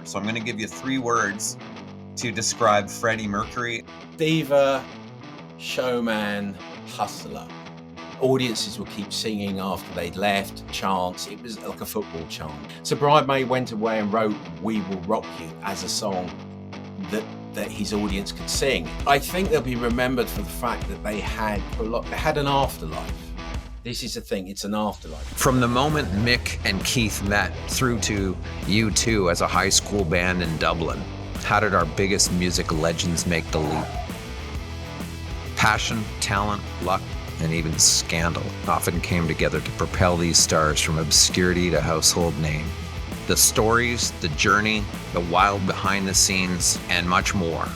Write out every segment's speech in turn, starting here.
So I'm going to give you 3 words to describe Freddie Mercury. Diva, showman, hustler. Audiences would keep singing after they'd left, chants. It was like a football chant. So Brian May went away and wrote We Will Rock You as a song that his audience could sing. I think they'll be remembered for the fact that they had an afterlife. This is the thing, it's an afterlife. From the moment Mick and Keith met through to U2 as a high school band in Dublin, how did our biggest music legends make the leap? Passion, talent, luck, and even scandal often came together to propel these stars from obscurity to household name. The stories, the journey, the wild behind the scenes, and much more.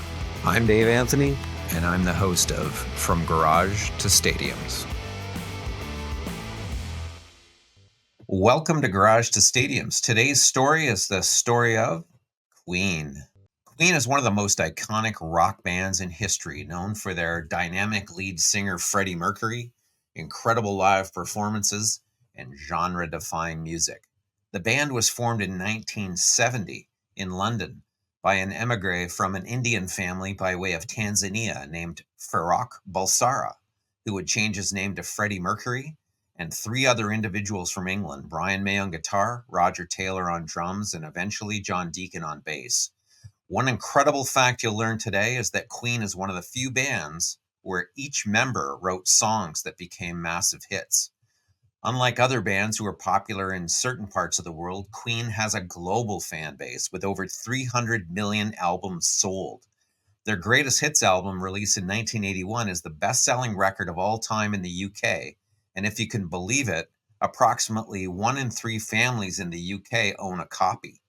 I'm Dave Anthony, and I'm the host of From Garage to Stadiums. Welcome to Garage to Stadiums. Today's story is the story of Queen. Queen is one of the most iconic rock bands in history, known for their dynamic lead singer Freddie Mercury, incredible live performances, and genre-defying music. The band was formed in 1970 in London by an émigré from an Indian family by way of Tanzania named Farrokh Bulsara, who would change his name to Freddie Mercury, and 3 other individuals from England, Brian May on guitar, Roger Taylor on drums, and eventually John Deacon on bass. One incredible fact you'll learn today is that Queen is one of the few bands where each member wrote songs that became massive hits. Unlike other bands who are popular in certain parts of the world, Queen has a global fan base with over 300 million albums sold. Their greatest hits album, released in 1981, is the best-selling record of all time in the UK. And if you can believe it, approximately 1 in 3 families in the UK own a copy.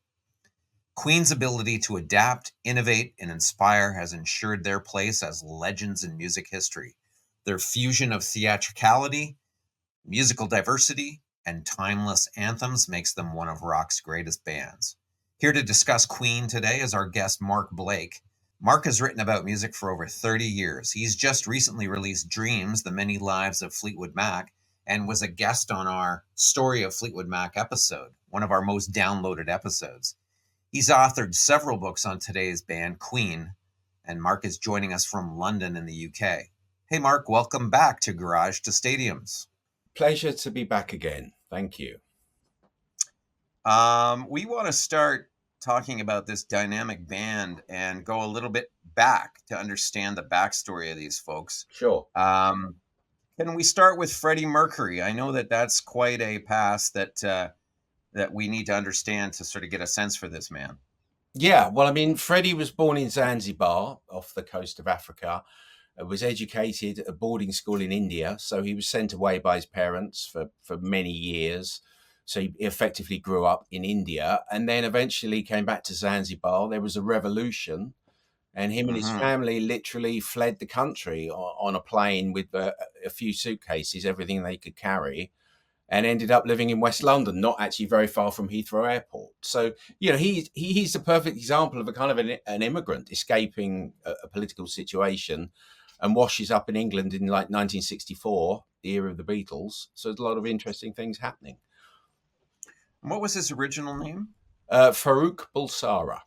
Queen's ability to adapt, innovate, and inspire has ensured their place as legends in music history. Their fusion of theatricality, musical diversity, and timeless anthems makes them one of rock's greatest bands. Here to discuss Queen today is our guest, Mark Blake. Mark has written about music for over 30 years. He's just recently released Dreams, The Many Lives of Fleetwood Mac, and was a guest on our Story of Fleetwood Mac episode, one of our most downloaded episodes. He's authored several books on today's band, Queen, and Mark is joining us from London in the UK. Hey, Mark, welcome back to Garage to Stadiums. Pleasure to be back again. Thank you. We want to start talking about this dynamic band and go a little bit back to understand the backstory of these folks. Sure. Can we start with Freddie Mercury? I know that that's quite a past that we need to understand to sort of get a sense for this man. Yeah, well, I mean, Freddie was born in Zanzibar off the coast of Africa. Was educated at a boarding school in India, so he was sent away by his parents for many years. So he effectively grew up in India and then eventually came back to Zanzibar. There was a revolution and him and his family literally fled the country on a plane with a few suitcases, everything they could carry, and ended up living in West London, not actually very far from Heathrow Airport. So, you know, he's the perfect example of a kind of an immigrant escaping a political situation and washes up in England in like 1964, the era of the Beatles. So there's a lot of interesting things happening. What was his original name? Farrokh Bulsara.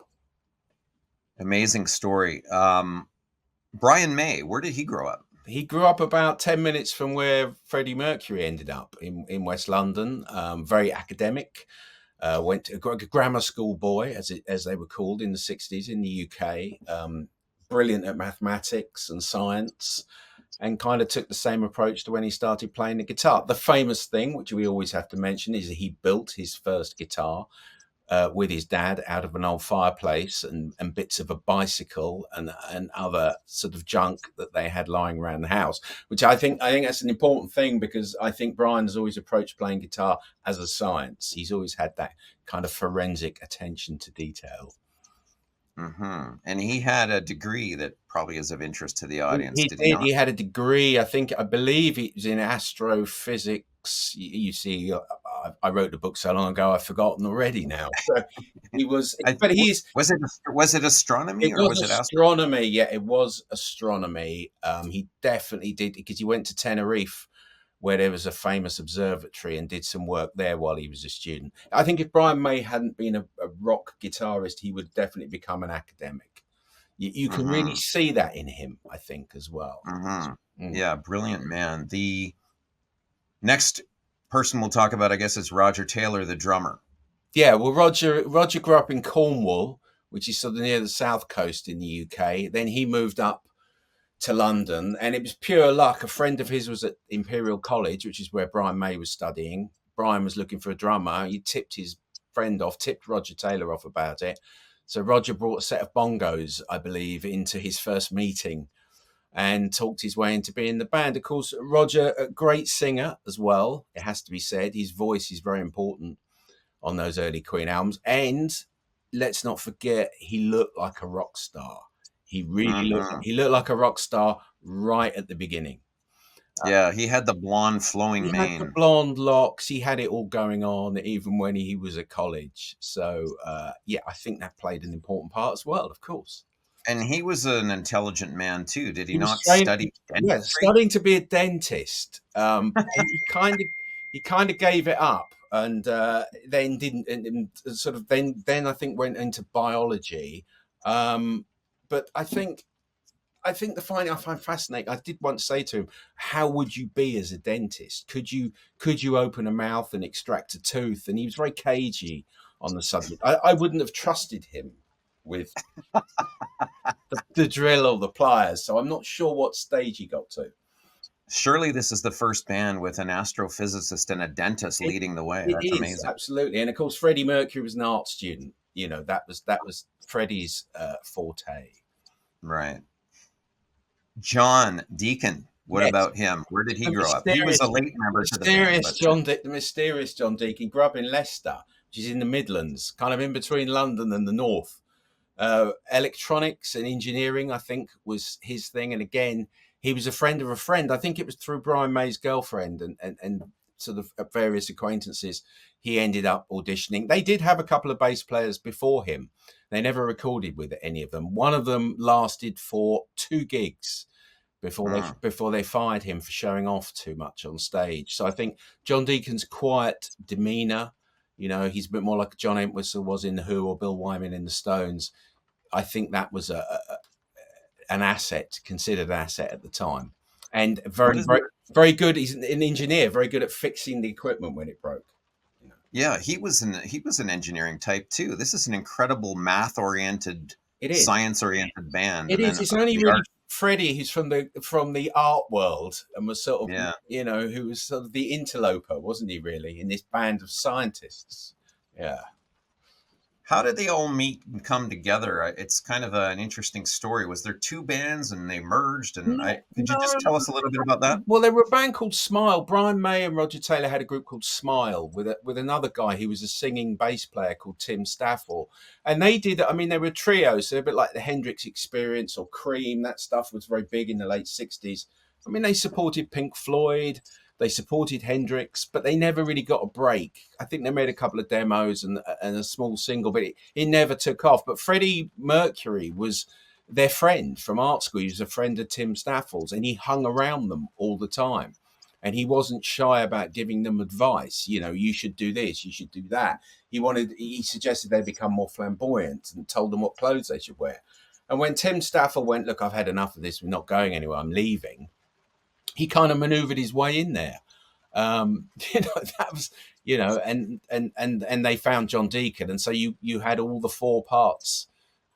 Amazing story. Brian May, where did he grow up? He grew up about 10 minutes from where Freddie Mercury ended up in West London. Very academic. Went to a grammar school boy, as they were called in the 60s in the UK. Brilliant at mathematics and science, and kind of took the same approach to when he started playing the guitar. The famous thing, which we always have to mention, is that he built his first guitar with his dad out of an old fireplace and bits of a bicycle and other sort of junk that they had lying around the house, which I think that's an important thing, because I think Brian has always approached playing guitar as a science. He's always had that kind of forensic attention to detail. Mm-hmm. And he had a degree that probably is of interest to the audience. He did. He had a degree. I believe it was in astrophysics. You see, I wrote the book so long ago, I've forgotten already now. So he was, but was it astronomy or was it astronomy? Yeah, it was astronomy. He definitely did, because he went to Tenerife where there was a famous observatory, and did some work there while he was a student. I think if Brian May hadn't been a rock guitarist, he would definitely become an academic. You can really see that in him, I think, as well. Yeah, brilliant man. The next person we'll talk about, I guess, is Roger Taylor, the drummer. Yeah, well, Roger grew up in Cornwall, which is sort of near the south coast in the UK. Then he moved up to London, and it was pure luck. A friend of his was at Imperial College, which is where Brian May was studying. Brian was looking for a drummer. He tipped his friend off, tipped Roger Taylor off about it. So Roger brought a set of bongos, I believe, into his first meeting and talked his way into being in the band. Of course, Roger, a great singer as well, it has to be said. His voice is very important on those early Queen albums. And let's not forget, he looked like a rock star. He really looked like a rock star right at the beginning. Yeah, he had the blonde flowing mane. He had the blonde locks. He had it all going on, even when he was at college. So, yeah, I think that played an important part as well, of course. And he was an intelligent man too. Did he not study dentistry? Yeah, studying to be a dentist. He kind of gave it up, and then didn't, and sort of then I think went into biology. But I think the finding I find fascinating. I did once say to him, "How would you be as a dentist? Could you open a mouth and extract a tooth?" And he was very cagey on the subject. I wouldn't have trusted him with the drill or the pliers, so I'm not sure what stage he got to. Surely this is the first band with an astrophysicist and a dentist leading the way. That's amazing. Absolutely. And of course, Freddie Mercury was an art student. You know, that was Freddie's forte. Right. John Deacon. What about him? Where did he grow up? He was a late member to the band. The mysterious John Deacon grew up in Leicester, which is in the Midlands, kind of in between London and the north. Electronics and engineering, I think, was his thing. And again, he was a friend of a friend. I think it was through Brian May's girlfriend and sort of various acquaintances, he ended up auditioning. They did have a couple of bass players before him. They never recorded with any of them. One of them lasted for 2 gigs before they fired him for showing off too much on stage. So I think John Deacon's quiet demeanor, you know, he's a bit more like John Entwistle was in The Who or Bill Wyman in the Stones. I think that was an asset, considered an asset at the time. And very good. He's an engineer, very good at fixing the equipment when it broke. You know? Yeah, he was an engineering type too. This is an incredible math-oriented, science-oriented band. It is. It's only really Freddie, who's from the art world and was sort of, you know, who was sort of the interloper, wasn't he? Really, in this band of scientists. Yeah. How did they all meet and come together? It's kind of an interesting story. Was there 2 bands and they merged? And could you just tell us a little bit about that? Well, there were a band called Smile. Brian May and Roger Taylor had a group called Smile with another guy who was a singing bass player called Tim Staffel. And they did, I mean, they were trios. So a bit like the Hendrix Experience or Cream. That stuff was very big in the late 60s. I mean, they supported Pink Floyd. They supported Hendrix, but they never really got a break. I think they made a couple of demos and a small single, but it never took off. But Freddie Mercury was their friend from art school. He was a friend of Tim Staffel's, and he hung around them all the time. And he wasn't shy about giving them advice. You know, you should do this, you should do that. He suggested they become more flamboyant and told them what clothes they should wear. And when Tim Staffel went, "Look, I've had enough of this. We're not going anywhere. I'm leaving," he kind of maneuvered his way in there. You know, that was, you know, and they found John Deacon. And so you had all the 4 parts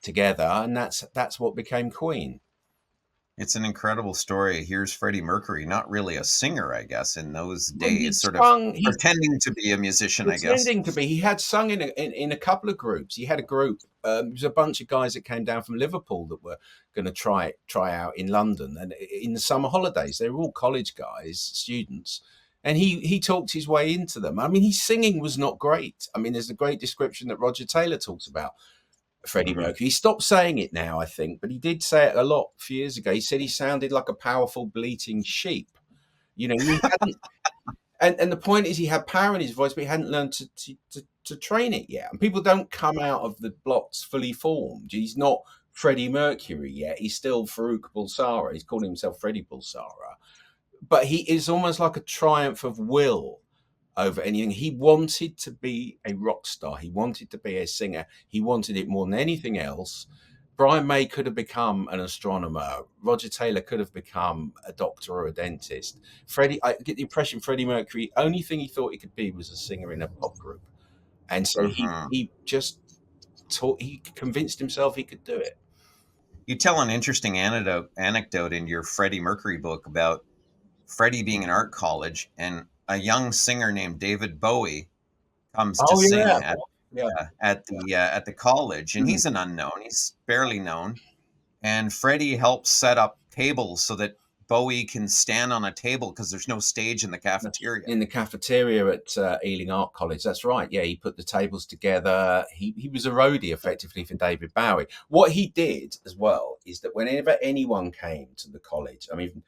together, and that's what became Queen. It's an incredible story. Here's Freddie Mercury, not really a singer, I guess, in those days, pretending to be a musician, I guess. Pretending to be. He had sung in a couple of groups. He had a group. There was a bunch of guys that came down from Liverpool that were going to try out in London. And in the summer holidays, they were all college guys, students. And he talked his way into them. I mean, his singing was not great. I mean, there's a great description that Roger Taylor talks about Freddie Mercury. He stopped saying it now, I think, but he did say it a lot a few years ago. He said he sounded like a powerful bleating sheep. You know, he hadn't, and the point is he had power in his voice, but he hadn't learned to train it yet. And people don't come out of the blocks fully formed. He's not Freddie Mercury yet. He's still Farouk Bulsara. He's calling himself Freddie Bulsara. but he is almost like a triumph of will over anything. He wanted to be a rock star. He wanted to be a singer. He wanted it more than anything else. Brian May could have become an astronomer. Roger Taylor could have become a doctor or a dentist. Freddie, I get the impression Freddie Mercury, only thing he thought he could be was a singer in a pop group. And so Mhm. he just he convinced himself he could do it. You tell an interesting anecdote in your Freddie Mercury book about Freddie being in art college, and a young singer named David Bowie comes to Oh sing yeah. at the college, and Mm. he's an unknown. He's barely known, and Freddie helps set up tables so that Bowie can stand on a table because there's no stage in the cafeteria. In the cafeteria at Ealing Art College. That's right. Yeah, he put the tables together. He was a roadie effectively for David Bowie. What he did as well is that whenever anyone came to the college, I mean,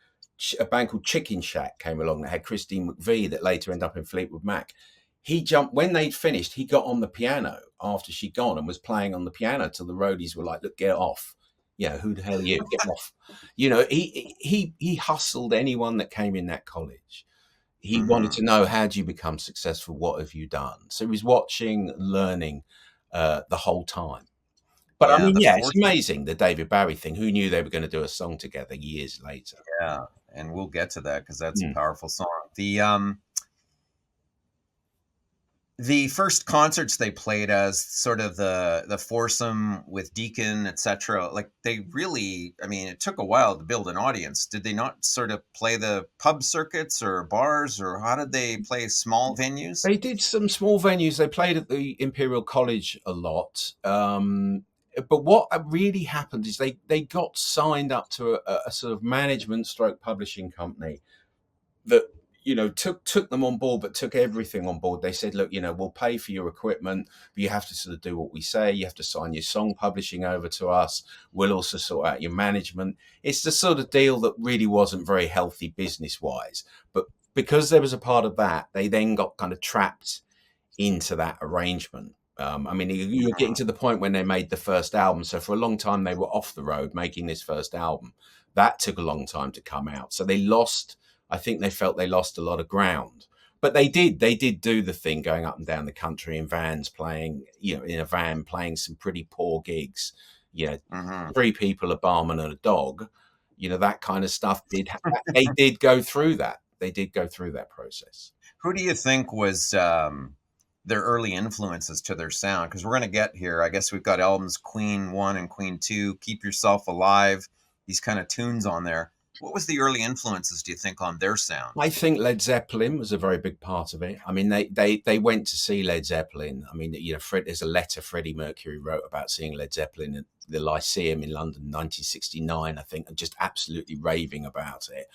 a band called Chicken Shack came along that had Christine McVie that later ended up in Fleetwood Mac. He jumped when they'd finished. He got on the piano after she'd gone and was playing on the piano till the roadies were like, "Look, get off." Yeah, who the hell are you? Get off. He hustled anyone that came in that college. He wanted to know, how do you become successful? What have you done? So he was watching, learning the whole time. But I Yeah, mean, the yeah, it's force. amazing, the David Bowie thing. Who knew they were going to do a song together years later? Yeah, and we'll get to that because that's a Mm. powerful song. The first concerts they played as sort of the foursome with Deacon, etc. Like they really, I mean, it took a while to build an audience. Did they not sort of play the pub circuits or bars, or how did they play small venues? They did some small venues. They played at the Imperial College a lot. But what really happened is they got signed up to a sort of management stroke publishing company that took them on board, but took everything on board. They said, look, we'll pay for your equipment, but you have to sort of do what we say. You have to sign your song publishing over to us. We'll also sort out your management. It's the sort of deal that really wasn't very healthy business wise, but because there was a part of that, they then got kind of trapped into that arrangement. I mean, you were getting to the point when they made the first album. So for a long time, they were off the road making this first album. That took a long time to come out. So I think they felt they lost a lot of ground. But they did do the thing going up and down the country in vans playing, in a van playing some pretty poor gigs, 3 people, a barman and a dog, that kind of stuff they did go through that. They did go through that process. Who do you think was their early influences to their sound? Because we're going to get here. I guess we've got albums Queen 1 and Queen 2, Keep Yourself Alive, these kind of tunes on there. What was the early influences, do you think, on their sound? I think Led Zeppelin was a very big part of it. I mean, they went to see Led Zeppelin. I mean, there's a letter Freddie Mercury wrote about seeing Led Zeppelin at the Lyceum in London, 1969, I think, and just absolutely raving about it.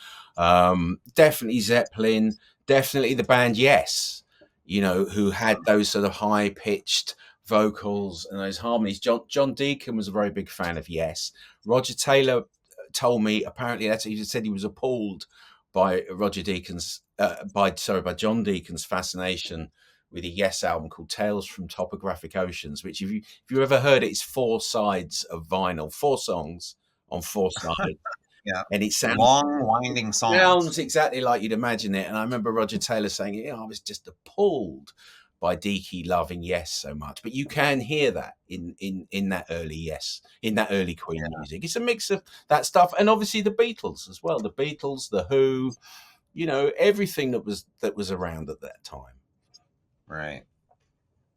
Definitely Zeppelin, definitely the band Yes, who had those sort of high-pitched vocals and those harmonies. John Deacon was a very big fan of Yes. Roger Taylor told me apparently he said he was appalled by John Deacon's fascination with a Yes album called Tales from Topographic Oceans, which if you ever heard it, it's 4 sides of vinyl, 4 songs on 4 sides. Yeah, And it long, winding songs. sounds exactly like you'd imagine it. And I remember Roger Taylor saying, I was just appalled by Deaky loving Yes so much. But you can hear that in that early Yes, in that early Queen music. It's a mix of that stuff, and obviously the Beatles as well. The Beatles, the Who, everything that was around at that time. Right.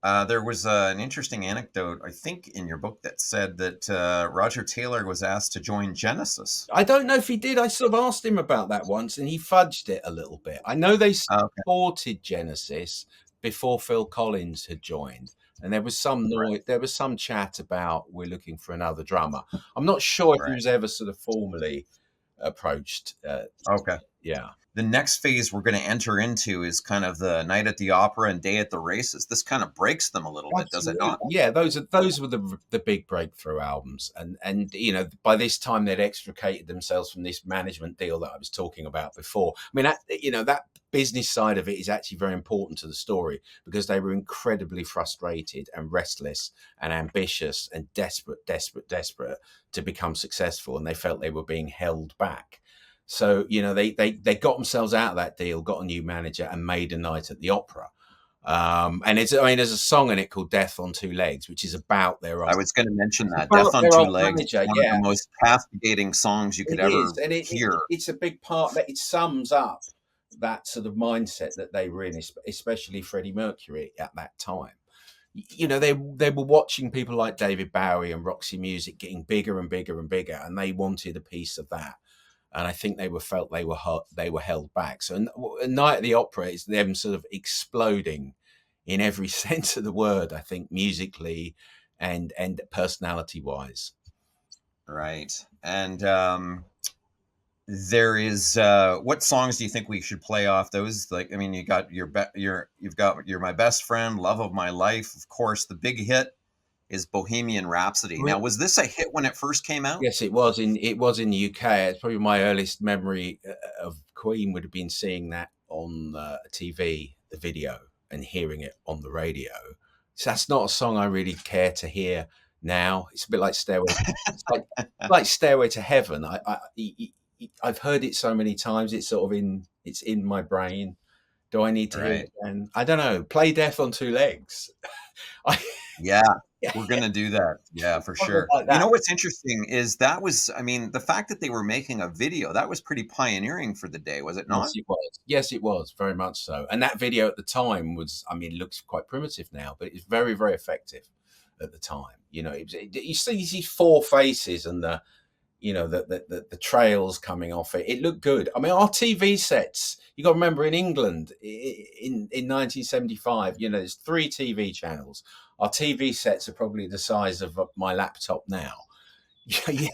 There was an interesting anecdote, I think, in your book that said that Roger Taylor was asked to join Genesis. I don't know if he did. I sort of asked him about that once, and he fudged it a little bit. I know they supported Genesis before Phil Collins had joined, and there was some noise. There was some chat about we're looking for another drummer. I'm not sure if he was ever sort of formally approached. Yeah. The next phase we're going to enter into is kind of the Night at the Opera and Day at the Races. This kind of breaks them a little bit, does it not? Yeah, those were the big breakthrough albums, and by this time they'd extricated themselves from this management deal that I was talking about before. I mean, that business side of it is actually very important to the story, because they were incredibly frustrated and restless and ambitious and desperate to become successful, and they felt they were being held back. So, they got themselves out of that deal, got a new manager, and made a night at the opera. And there's a song in it called "Death on Two Legs," which is about their I old, was going to mention that. about Death on their Two old Legs is manager. one of the Yeah, most castigating songs you could it is, ever and hear. it's a big part that it sums up that sort of mindset that they were in, especially Freddie Mercury at that time. They were watching people like David Bowie and Roxy Music getting bigger and bigger and bigger, and they wanted a piece of that. And I think felt they were held back. So a night at the opera is them sort of exploding in every sense of the word, I think, musically and personality wise. Right. And there is what songs do you think we should play off those? Like, I mean, you got you've got You're My Best Friend, Love of My Life. Of course, the big hit is Bohemian Rhapsody. Now, was this a hit when it first came out? Yes, it was in the UK. It's probably my earliest memory of Queen would have been seeing that on TV, the video, and hearing it on the radio. So that's not a song I really care to hear now. It's a bit like Stairway. It's like Stairway to Heaven. I've heard it so many times. It's sort of it's in my brain. Do I need to hear it again? I don't know. Play Death on Two Legs. Yeah. We're going to do that. Yeah, for sure. Like you know, what's interesting is the fact that they were making a video, that was pretty pioneering for the day, was it not? Yes, it was. Yes, it was, very much so. And that video at the time was, it looks quite primitive now, but it's very, very effective at the time. You see these four faces and the trails coming off it. It looked good. Our TV sets, you got to remember, in England in 1975, there's 3 TV channels. Our TV sets are probably the size of my laptop now. Yeah,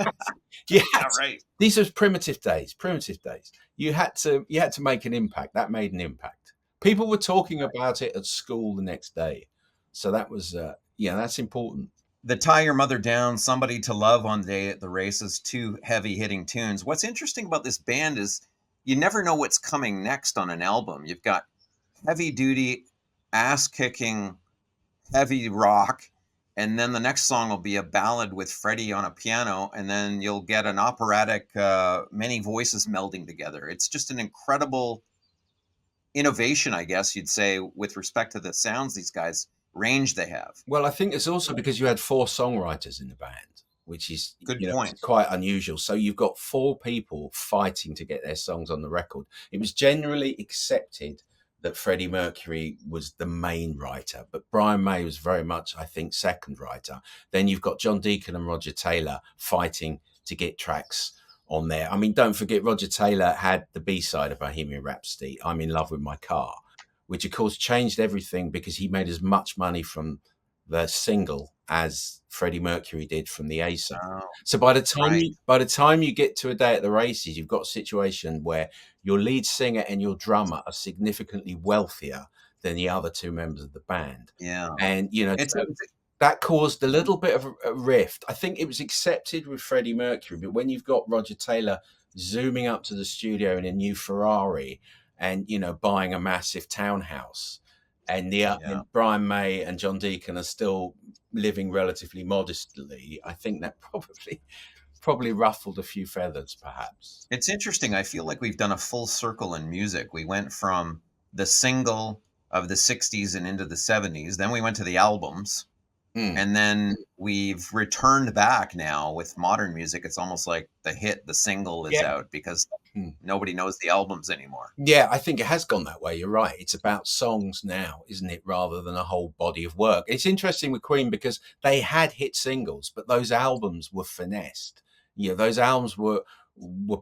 right. These are primitive days. You had to make an impact. That made an impact. People were talking about it at school the next day. So that was, that's important. The Tie Your Mother Down, Somebody to Love on Day at the Races, 2 heavy hitting tunes. What's interesting about this band is you never know what's coming next on an album. You've got heavy duty, ass kicking, heavy rock, and then the next song will be a ballad with Freddie on a piano, and then you'll get an operatic, many voices melding together. It's just an incredible innovation, I guess you'd say, with respect to the sounds these guys range they have. Well, I think it's also because you had 4 songwriters in the band, which is good point. Quite unusual. So you've got 4 people fighting to get their songs on the record. It was generally accepted that Freddie Mercury was the main writer, but Brian May was very much, I think, second writer. Then you've got John Deacon and Roger Taylor fighting to get tracks on there. Don't forget, Roger Taylor had the B-side of Bohemian Rhapsody, I'm in Love with My Car, which of course changed everything because he made as much money from the single as Freddie Mercury did from the A-side. Oh, so by the time you get to A Day at the Races, you've got a situation where your lead singer and your drummer are significantly wealthier than the other 2 members of the band. Yeah. And, that caused a little bit of a rift. I think it was accepted with Freddie Mercury, but when you've got Roger Taylor zooming up to the studio in a new Ferrari and, buying a massive townhouse, and and Brian May and John Deacon are still living relatively modestly, I think that probably ruffled a few feathers, perhaps. It's interesting. I feel like we've done a full circle in music. We went from the single of the 60s and into the 70s. Then we went to the albums. And then we've returned back now with modern music. It's almost like the single is out because nobody knows the albums anymore. Yeah, I think it has gone that way. You're right. It's about songs now, isn't it? Rather than a whole body of work. It's interesting with Queen because they had hit singles, but those albums were finessed. Those albums were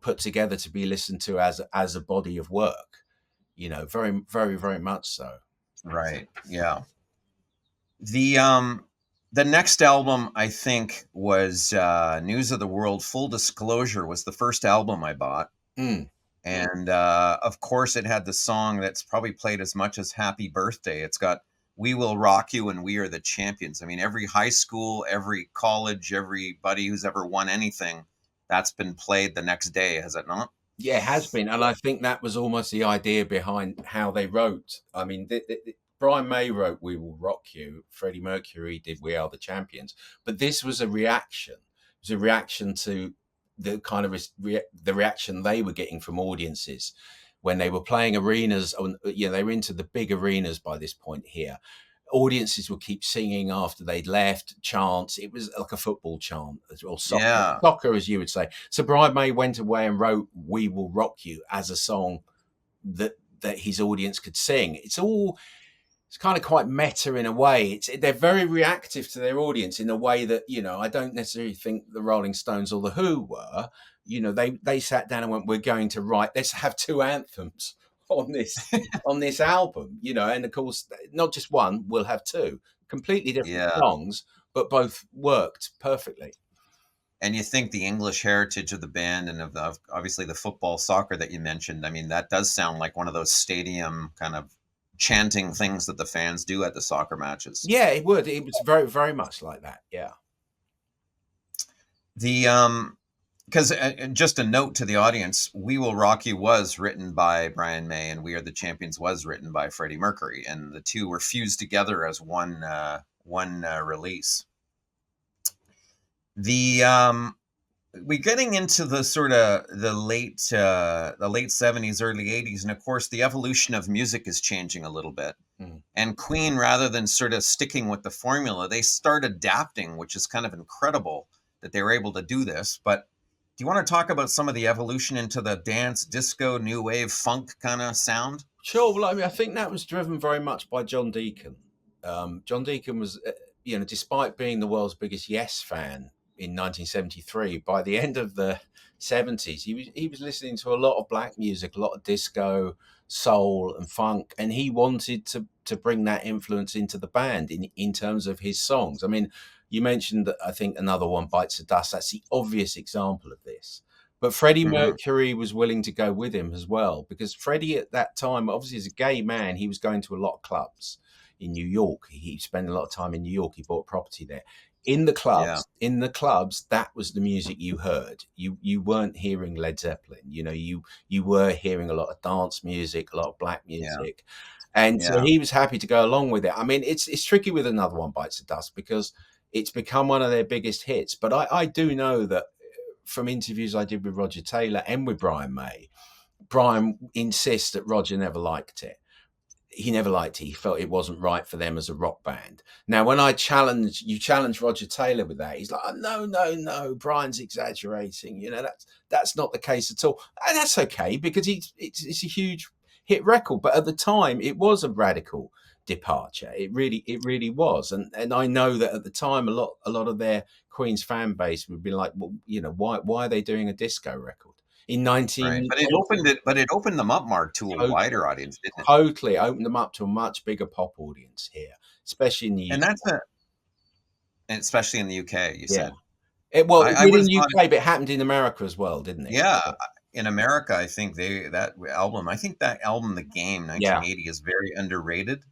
put together to be listened to as a body of work. Very, very, very much so. Right. Yeah. The next album, I think, was News of the World. Full Disclosure was the first album I bought. And, of course, it had the song that's probably played as much as Happy Birthday. It's got We Will Rock You and We Are the Champions. Every high school, every college, everybody who's ever won anything, that's been played the next day, has it not? Yeah, it has been. And I think that was almost the idea behind how they wrote. Brian May wrote We Will Rock You. Freddie Mercury did We Are the Champions. But this was a reaction. It was a reaction to the kind of the reaction they were getting from audiences when they were playing arenas. They were into the big arenas by this point here. Audiences would keep singing after they'd left, chants. It was like a football chant, or soccer, as you would say. So Brian May went away and wrote "We Will Rock You" as a song that his audience could sing. It's kind of quite meta in a way. They're very reactive to their audience in a way that, I don't necessarily think the Rolling Stones or the Who were. They sat down and went, we're going to write, let's have 2 anthems on this album, and of course, not just one, we'll have 2 completely different songs, but both worked perfectly. And you think the English heritage of the band and of obviously the football, soccer that you mentioned, I mean, that does sound like one of those stadium kind of chanting things that the fans do at the soccer matches. Yeah, it would. It was very, very much like that. Yeah. Because just a note to the audience, "We Will Rock You" was written by Brian May, and "We Are the Champions" was written by Freddie Mercury, and the two were fused together as one release. We're getting into the sort of the late 70s, early 80s, and of course the evolution of music is changing a little bit. And Queen, rather than sort of sticking with the formula, they start adapting, which is kind of incredible that they were able to do this. But do you want to talk about some of the evolution into the dance, disco, new wave, funk kind of sound? Sure. Well, I mean, I think that was driven very much by John Deacon. John Deacon was, despite being the world's biggest Yes fan in 1973, by the end of the 70s, he was listening to a lot of black music, a lot of disco, soul, and funk, and he wanted to bring that influence into the band in terms of his songs. I mean, you mentioned that, I think, Another One Bites the Dust. That's the obvious example of this. But Freddie Mercury was willing to go with him as well, because Freddie at that time, obviously as a gay man, he was going to a lot of clubs in New York. He spent a lot of time in New York. He bought property there. In the clubs, that was the music you heard. You weren't hearing Led Zeppelin. You were hearing a lot of dance music, a lot of black music. And so he was happy to go along with it. I mean, it's tricky with Another One Bites the Dust because it's become one of their biggest hits. But I do know that from interviews I did with Roger Taylor and with Brian May, Brian insists that Roger never liked it. He never liked it. He felt it wasn't right for them as a rock band. Now, when I challenge Roger Taylor with that, he's like, oh, no, Brian's exaggerating. That's not the case at all. And that's okay, because it's a huge hit record. But at the time, it was a radical departure. It really was. And I know that at the time, a lot of their Queen's fan base would be like, well, why are they doing a disco record? In 19, right. But it opened them up, Mark, to a wider audience, didn't it? Totally opened them up to a much bigger pop audience here, especially in the UK. And especially in the UK, you said. It did in the UK, but it happened in America as well, didn't it? Yeah, in America, I think that album, The Game, 1980, is very underrated.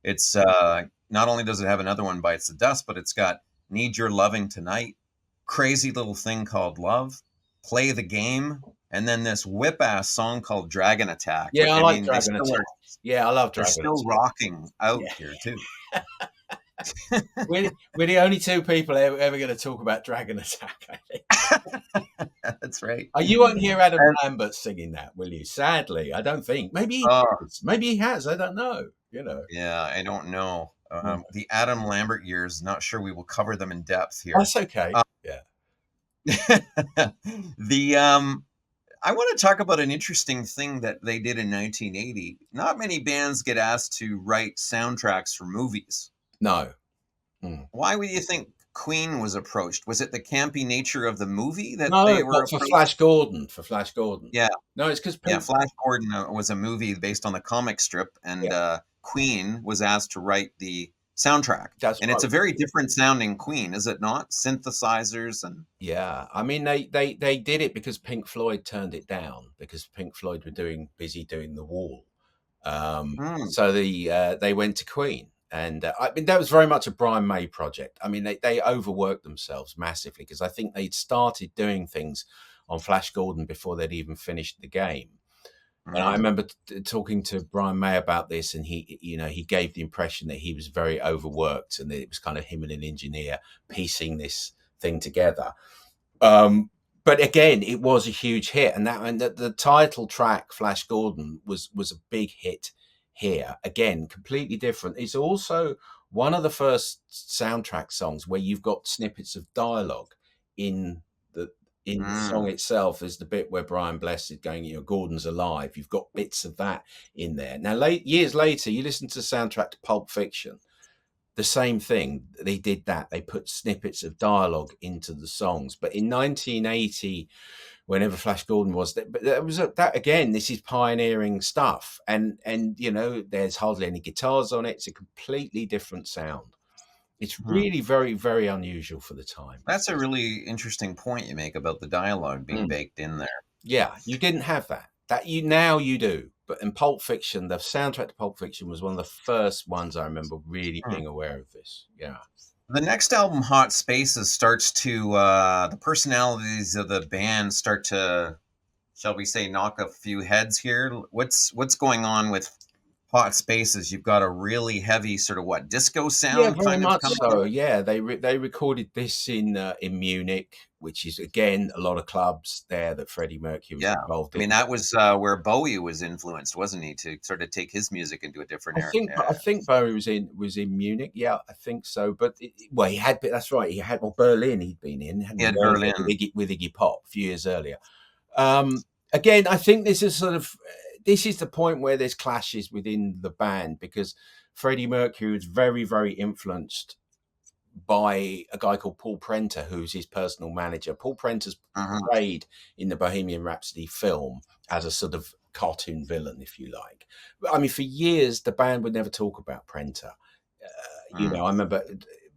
It's not only does it have Another One Bites the Dust, but it's got Need Your Loving Tonight, Crazy Little Thing Called Love, Play the Game, and then this whip-ass song called Dragon Attack. Yeah, I like Dragon Attack. I love Dragon Attack. They're still rocking out here, too. we're the only two people ever going to talk about Dragon Attack, I think. That's right. You won't hear Adam Lambert singing that, will you? Sadly, I don't think. Maybe he has. I don't know. Yeah, I don't know. The Adam Lambert years, not sure we will cover them in depth here. That's okay. I want to talk about an interesting thing that they did in 1980. Not many bands get asked to write soundtracks for movies. No. Why would you think Queen was approached? Was it the campy nature of the movie that they were for Flash Gordon? Yeah. No, it's because Flash Gordon was a movie based on the comic strip, and Queen was asked to write the soundtrack. It's a very different sounding Queen, is it not? Synthesizers and I mean they did it because Pink Floyd turned it down, because Pink Floyd were busy doing The Wall. So they went to Queen. And I mean, that was very much a Brian May project. I mean, they overworked themselves massively, because I think they'd started doing things on Flash Gordon before they'd even finished the game. And I remember talking to Brian May about this, and he gave the impression that he was very overworked, and that it was kind of him and an engineer piecing this thing together. but again, it was a huge hit, and the title track, Flash Gordon, was a big hit here. Again, completely different. It's also one of the first soundtrack songs where you've got snippets of dialogue in the song itself. There's the bit where Brian Bless is going, Gordon's alive. You've got bits of that in there. Now, years later, you listen to the soundtrack to Pulp Fiction. The same thing. They did that. They put snippets of dialogue into the songs. But in 1980, whenever Flash Gordon was, but that was that again. This is pioneering stuff, and there's hardly any guitars on it. It's a completely different sound. It's really very, very unusual for the time. That's a really interesting point you make about the dialogue being baked in there. Yeah, you didn't have that. Now you do. But in Pulp Fiction, the soundtrack to Pulp Fiction was one of the first ones I remember really being aware of this. Yeah. The next album, Hot Spaces, starts to the personalities of the band start to, shall we say, knock a few heads here. What's going on with Hot Spaces? You've got a really heavy sort of disco sound. Yeah, very much so. Yeah, they recorded this in Munich, which is again a lot of clubs there that Freddie Mercury was involved in. I mean, that was where Bowie was influenced, wasn't he, to sort of take his music into a different area? I think Bowie was in Munich. Yeah, I think so. But he had. That's right. He had Berlin. He'd been in. He had Berlin with Iggy Pop a few years earlier. Again, I think this is this is the point where there's clashes within the band, because Freddie Mercury was very, very influenced by a guy called Paul Prenter, who's his personal manager. Paul Prenter's portrayed in the Bohemian Rhapsody film as a sort of cartoon villain, if you like. I mean, for years, the band would never talk about Prenter. I remember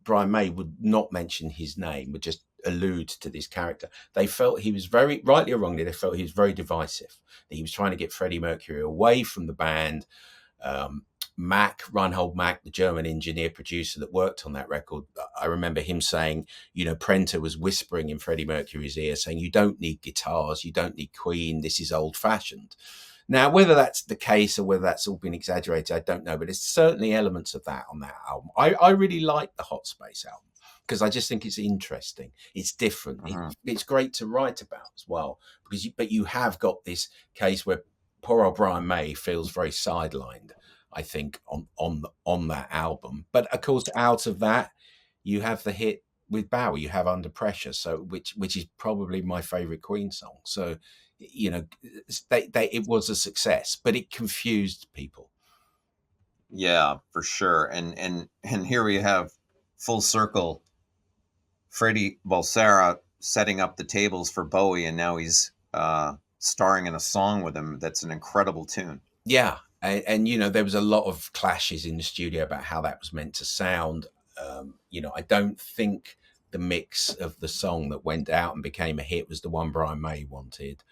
Brian May would not mention his name, would just allude to this character. They felt he was very, rightly or wrongly, they felt he was very divisive, that he was trying to get Freddie Mercury away from the band. Reinhold Mack, the German engineer producer that worked on that record, I remember him saying, Prenter was whispering in Freddie Mercury's ear saying, you don't need guitars, you don't need Queen, this is old fashioned. Now, whether that's the case or whether that's all been exaggerated, I don't know, but there's certainly elements of that on that album. I really like the Hot Space album because I just think it's interesting. It's different. It's great to write about as well, but you have got this case where poor old Brian May feels very sidelined, I think, on that album. But of course, out of that, you have the hit with Bowie. You have Under Pressure, so which is probably my favorite Queen song. So, it was a success, but it confused people. Yeah, for sure. And here we have full circle. Freddie Balsara setting up the tables for Bowie, and now he's starring in a song with him. That's an incredible tune. Yeah. And there was a lot of clashes in the studio about how that was meant to sound. I don't think the mix of the song that went out and became a hit was the one Brian May wanted.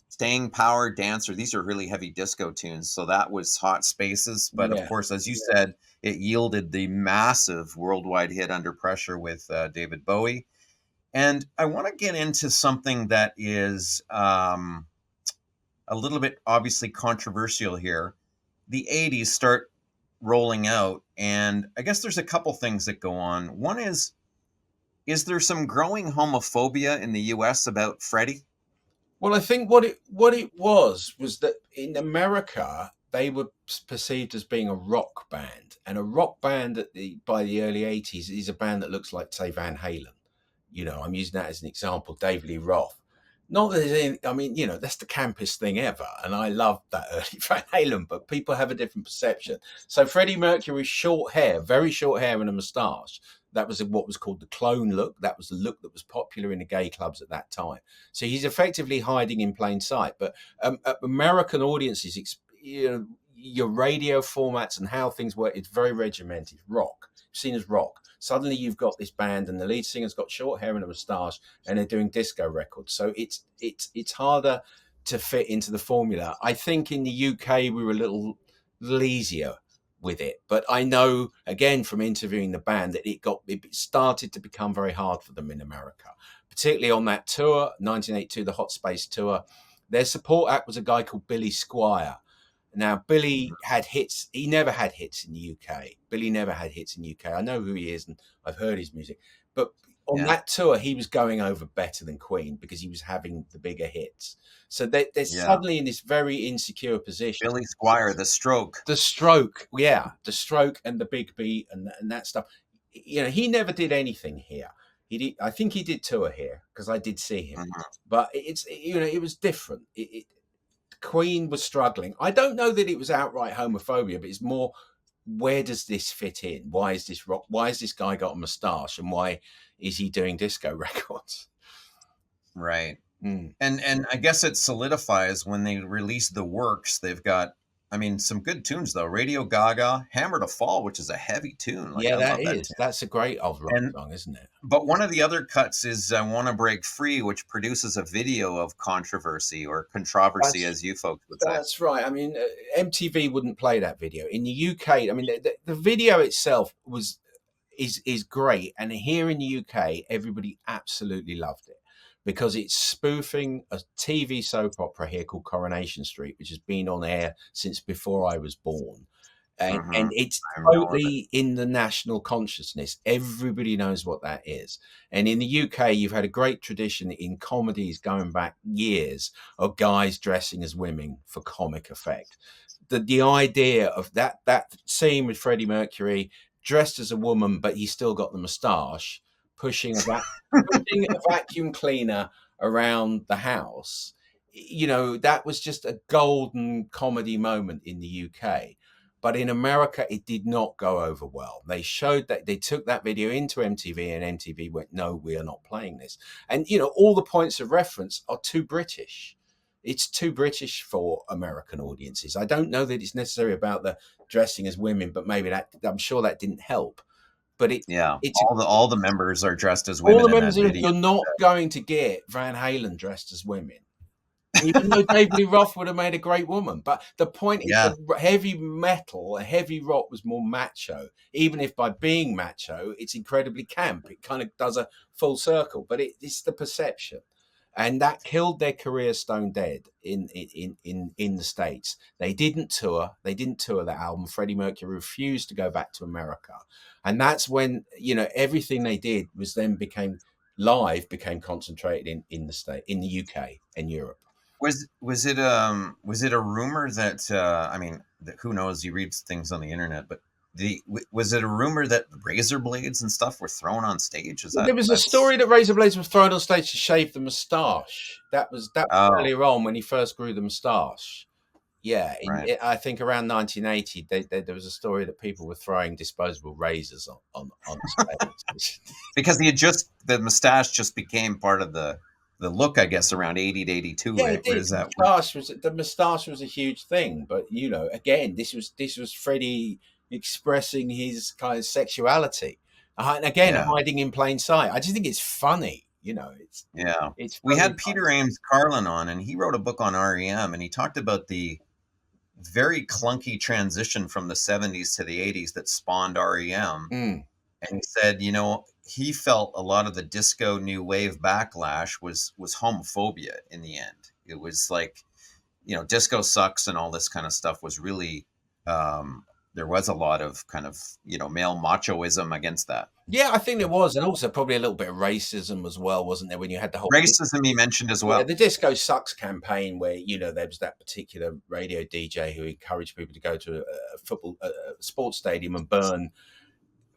Staying Power, Dancer, these are really heavy disco tunes. So that was Hot Spaces. But of course, as you said, it yielded the massive worldwide hit Under Pressure with David Bowie. And I want to get into something that is a little bit obviously controversial here. The 80s start rolling out, and I guess there's a couple things that go on. One is there some growing homophobia in the US about Freddie? Well, I think what it was that in America, they were perceived as being a rock band, and a rock band by the early 80s is a band that looks like, say, Van Halen. I'm using that as an example, David Lee Roth. Not that there's any, that's the campest thing ever. And I love that early Van Halen, but people have a different perception. So Freddie Mercury's short hair, very short hair and a moustache, that was what was called the clone look. That was the look that was popular in the gay clubs at that time. So he's effectively hiding in plain sight. But American audiences, your radio formats and how things work, it's very regimented. Rock, seen as rock. Suddenly you've got this band and the lead singer's got short hair and a moustache and they're doing disco records. So it's harder to fit into the formula. I think in the UK we were a little easier with it, but I know again from interviewing the band that it started to become very hard for them in America, particularly on that tour, 1982, the Hot Space tour. Their support act was a guy called Billy Squire. Now, Billy had hits. He never had hits in the UK. Billy never had hits in the UK. I know who he is and I've heard his music. But on that tour, he was going over better than Queen because he was having the bigger hits. So they're suddenly in this very insecure position. Billy Squire, The Stroke. The Stroke, yeah, The Stroke and the Big Beat and that stuff. You know, he never did anything here. I think he did tour here because I did see him, but it was different. Queen was struggling. I don't know that it was outright homophobia, but it's more, where does this fit in? Why is this rock? Why has this guy got a moustache, and why is he doing disco records? Right. And I guess it solidifies when they release The Works. They've got, I mean, some good tunes though. Radio Gaga, Hammer to Fall, which is a heavy tune. Like, yeah, I love that tune. That's a great old rock song, isn't it? But one of the other cuts is I Want to Break Free, which produces a video of controversy or controversy, as you folks would say. That's right. I mean, MTV wouldn't play that video. In the UK, I mean, the video itself is great. And here in the UK, everybody absolutely loved it because it's spoofing a TV soap opera here called Coronation Street, which has been on air since before I was born. And it's totally in the national consciousness. Everybody knows what that is. And in the UK, you've had a great tradition in comedies going back years of guys dressing as women for comic effect. The idea of that scene with Freddie Mercury dressed as a woman, but he's still got the moustache, pushing a vacuum cleaner around the house. You know, that was just a golden comedy moment in the UK. But in America, it did not go over well. They showed that, they took that video into MTV, and MTV went, no, we are not playing this. And, you know, all the points of reference are too British. It's too British for American audiences. I don't know that it's necessarily about the dressing as women, but maybe I'm sure that didn't help. But it's all the members are dressed as women. All the members you're not going to get Van Halen dressed as women. Even though David Lee Roth would have made a great woman. But the point is that heavy metal, heavy rock was more macho. Even if by being macho, it's incredibly camp. It kind of does a full circle. But it's the perception. And that killed their career stone dead in the States. They didn't tour. They didn't tour that album. Freddie Mercury refused to go back to America. And that's when, you know, everything they did was then became concentrated in the UK and Europe. Was it a rumor that I mean, who knows? You read things on the internet, but was it a rumor that razor blades and stuff were thrown on stage? There was a story that razor blades were thrown on stage to shave the moustache. That was earlier on when he first grew the moustache. Yeah, I think around 1980, there was a story that people were throwing disposable razors on stage because the moustache just became part of the look, I guess, around 80 to 82. Yeah, right? The moustache was a huge thing, but you know, again, this was Freddie expressing his kind of sexuality, and again, hiding in plain sight. I just think it's funny, you know. It's we had Peter Ames Carlin on, and he wrote a book on REM, and he talked about the very clunky transition from the 70s to the 80s that spawned REM. And he said, you know, he felt a lot of the disco new wave backlash was homophobia in the end. It was like, you know, disco sucks and all this kind of stuff was really, there was a lot of kind of, you know, male machoism against that. Yeah, I think there was. And also probably a little bit of racism as well, wasn't there? When you had the whole racism he mentioned as well. Yeah, the Disco Sucks campaign where, you know, there was that particular radio DJ who encouraged people to go to a sports stadium and burn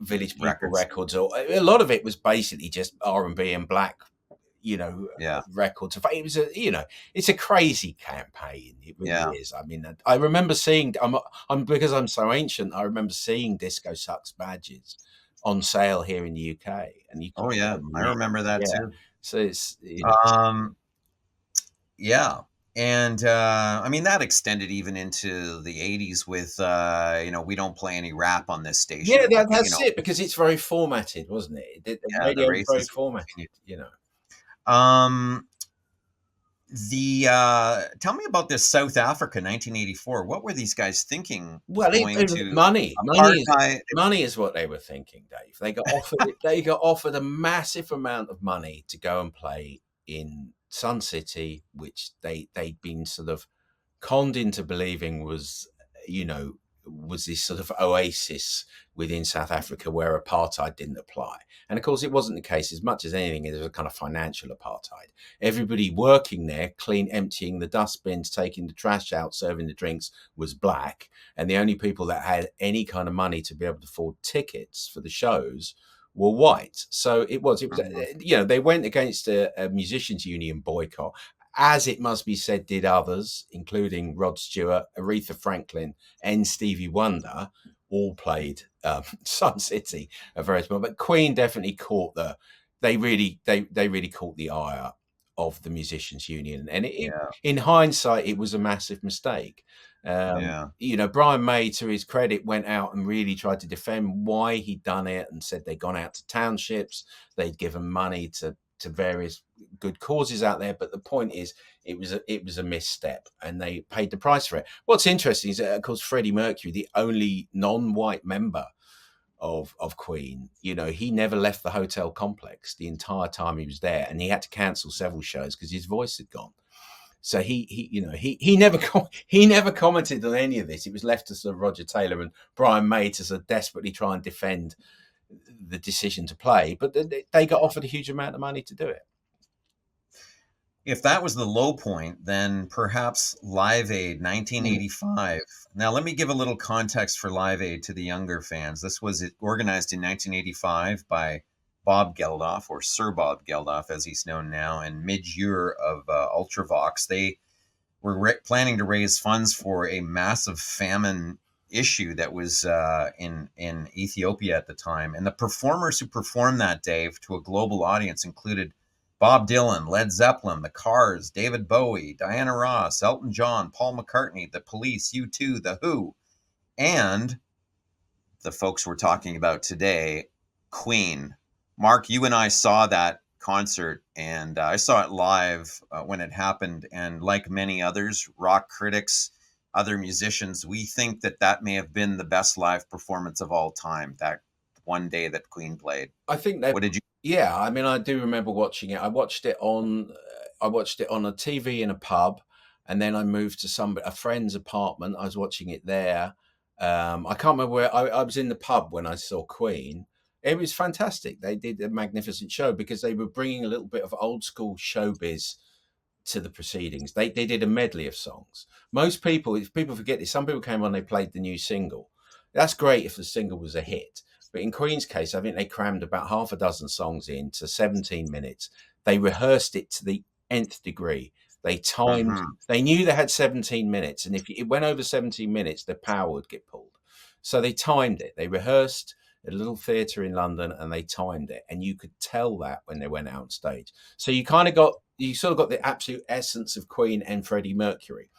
Village People records. Or a lot of it was basically just R&B and black, you know, records. It was it's a crazy campaign. It really is. I mean, I remember seeing, I'm because I'm so ancient, I remember seeing Disco Sucks badges on sale here in the UK. And you I remember that too. So it's, And I mean, that extended even into the 80s with, you know, we don't play any rap on this station. Yeah, that's it, because it's very formatted, wasn't it? The radio was very formatted, you know. Tell me about this South Africa 1984. What were these guys thinking? Well, money is what they were thinking, Dave. They got offered a massive amount of money to go and play in Sun City, which they'd been sort of conned into believing was, you know, was this sort of oasis within South Africa where apartheid didn't apply. And of course, it wasn't the case. As much as anything, it was a kind of financial apartheid. Everybody working there, emptying the dustbins, taking the trash out, serving the drinks, was black. And the only people that had any kind of money to be able to afford tickets for the shows were white. So it was, they went against a musicians union boycott, as it must be said, did others, including Rod Stewart, Aretha Franklin, and Stevie Wonder, all played Sun City a very small. But Queen definitely caught they really caught the ire of the musicians union, and in hindsight, it was a massive mistake. Brian May, to his credit, went out and really tried to defend why he'd done it, and said they'd gone out to townships, they'd given money to various good causes out there. But the point is, it was a misstep, and they paid the price for it. What's interesting is that, of course, Freddie Mercury, the only non-white member of Queen, he never left the hotel complex the entire time he was there, and he had to cancel several shows because his voice had gone. So he never commented on any of this. It was left to sort of Roger Taylor and Brian May to sort of desperately try and defend the decision to play, but they got offered a huge amount of money to do it. If that was the low point, then perhaps Live Aid 1985. Now, let me give a little context for Live Aid to the younger fans. This was organized in 1985 by Bob Geldof, or Sir Bob Geldof, as he's known now, and Midge Ure of Ultravox. They were planning to raise funds for a massive famine issue that was in Ethiopia at the time. And the performers who performed that day to a global audience included Bob Dylan, Led Zeppelin, The Cars, David Bowie, Diana Ross, Elton John, Paul McCartney, The Police, U2, The Who, and the folks we're talking about today, Queen. Mark, you and I saw that concert, and I saw it live when it happened. And like many others, rock critics, other musicians, we think that may have been the best live performance of all time, that one day that Queen played. I think that. What did you? Yeah, I mean, I do remember watching it. I watched it on a TV in a pub, and then I moved to a friend's apartment. I was watching it there. I can't remember where I was in the pub when I saw Queen. It was fantastic. They did a magnificent show because they were bringing a little bit of old school showbiz to the proceedings. They did a medley of songs. Most people, if people forget this, some people came on, they played the new single. That's great if the single was a hit. But in Queen's case, I think they crammed about half a dozen songs into 17 minutes. They rehearsed it to the nth degree. They timed, they knew they had 17 minutes. And if it went over 17 minutes, the power would get pulled. So they timed it. They rehearsed at a little theatre in London, and they timed it. And you could tell that when they went out on stage. So you sort of got the absolute essence of Queen and Freddie Mercury.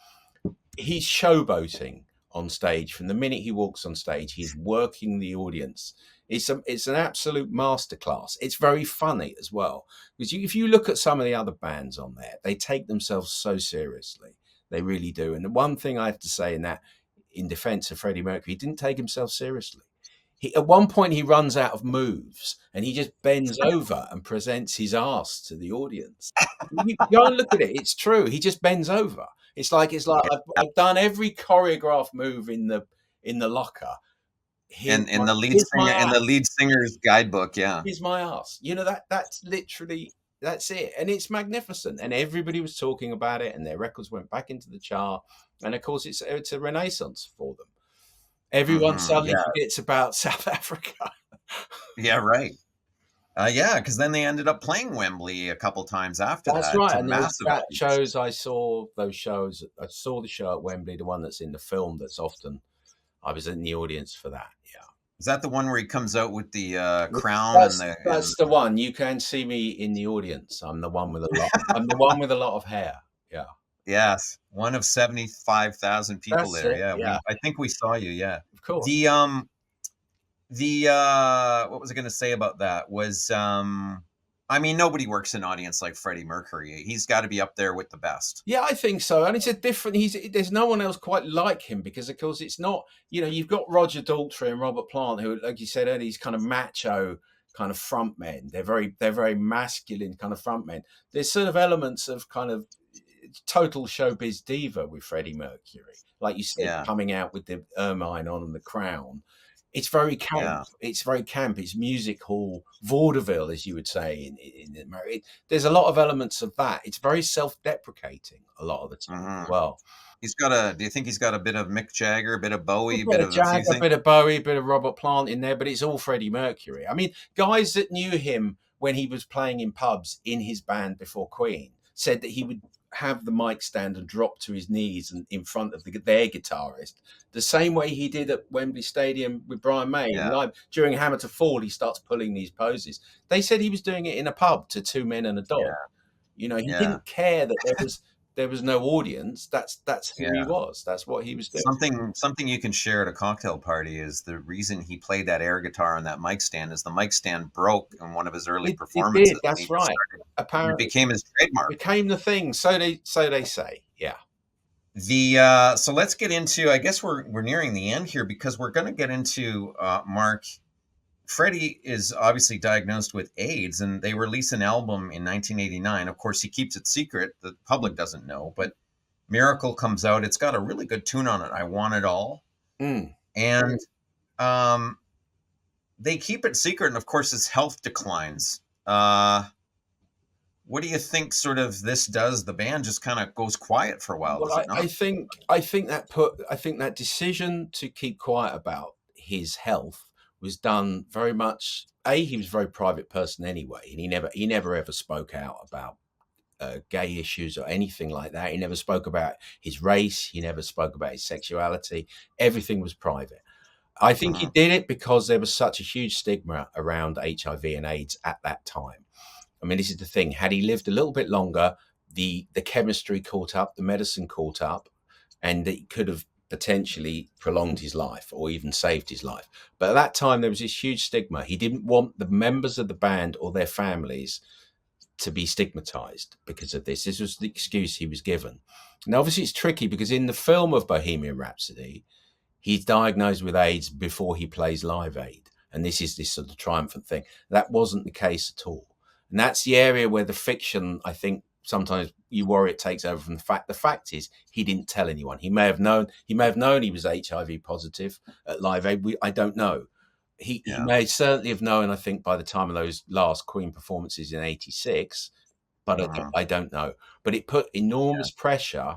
He's showboating on stage. From the minute he walks on stage, he's working the audience. It's an absolute masterclass. It's very funny as well, because if you look at some of the other bands on there, they take themselves so seriously. They really do. And the one thing I have to say in defense of Freddie Mercury, he didn't take himself seriously. At one point, he runs out of moves, and he just bends over and presents his ass to the audience. You go and look at it; it's true. He just bends over. It's like I've done every choreographed move in the locker. In the lead singer's guidebook, yeah. Here's my ass. That's literally, that's it, and it's magnificent. And everybody was talking about it, and their records went back into the chart. And of course, it's a renaissance for them. Everyone suddenly forgets about South Africa. Yeah, right. Because then they ended up playing Wembley a couple times after that. That's right. And massive shows. I saw those shows. I saw the show at Wembley, the one that's in the film. I was in the audience for that. Yeah. Is that the one where he comes out with the crown? That's the one. You can see me in the audience. I'm the one with a lot of hair. Yeah. Yes, one of 75,000 people there. Yeah, I think we saw you. Yeah, of course. What was I going to say about that was, nobody works an audience like Freddie Mercury. He's got to be up there with the best. Yeah, I think so. And there's no one else quite like him, because of course it's not, you've got Roger Daltrey and Robert Plant, who, like you said earlier, these kind of macho kind of frontmen. They're very masculine kind of frontmen. There's sort of elements of kind of total showbiz diva with Freddie Mercury, like you said, Yeah. coming out with the ermine on and the crown. It's very camp. Yeah. It's very camp. It's music hall vaudeville, as you would say in America. There's a lot of elements of that. It's very self-deprecating a lot of the time as well. Do you think he's got a bit of Mick Jagger, a bit of Bowie, A a bit bit of of a few Jagger, a things? bit of Bowie, a bit of Robert Plant in there, but it's all Freddie Mercury. I mean, guys that knew him when he was playing in pubs in his band before Queen said that he would have the mic stand and drop to his knees and in front of their guitarist, the same way he did at Wembley Stadium with Brian May. Yeah. Live during Hammer to Fall, he starts pulling these poses. They said he was doing it in a pub to two men and a dog. You know, he Yeah. didn't care that there was no audience. That's who he Yeah. was. That's what he was doing. Something you can share at a cocktail party is the reason he played that air guitar on that mic stand is the mic stand broke in one of his early It performances. did. That's right. It Apparently, became his trademark. became the thing. So they say. Yeah. So let's get into. I guess we're nearing the end here because we're going to get into Mark. Freddie is obviously diagnosed with AIDS, and they release an album in 1989. Of course, he keeps it secret; the public doesn't know. But Miracle comes out. It's got a really good tune on it. I Want It All, and they keep it secret. And of course, his health declines. What do you think? Sort of this does the band just kind of goes quiet for a while? Well, Does it not? I think that decision to keep quiet about his health was done very much. He was a very private person anyway, and he never ever spoke out about gay issues or anything like that. He never spoke about his race. He never spoke about his sexuality. Everything was private. I think he did it because there was such a huge stigma around HIV and AIDS at that time. I mean, this is the thing. Had he lived a little bit longer, the chemistry caught up, the medicine caught up, and it could have potentially prolonged his life or even saved his life. But at that time, there was this huge stigma. He didn't want the members of the band or their families to be stigmatized because of this. This was the excuse he was given. Now, obviously, it's tricky because in the film of Bohemian Rhapsody, he's diagnosed with AIDS before he plays Live Aid. And this is this sort of triumphant thing. That wasn't the case at all. And that's the area where the fiction, I think, sometimes you worry it takes over from the fact. The fact is, he didn't tell anyone. He may have known he was HIV positive at Live Aid. I don't know. He may certainly have known, I think, by the time of those last Queen performances in '86, but I don't know. But it put enormous pressure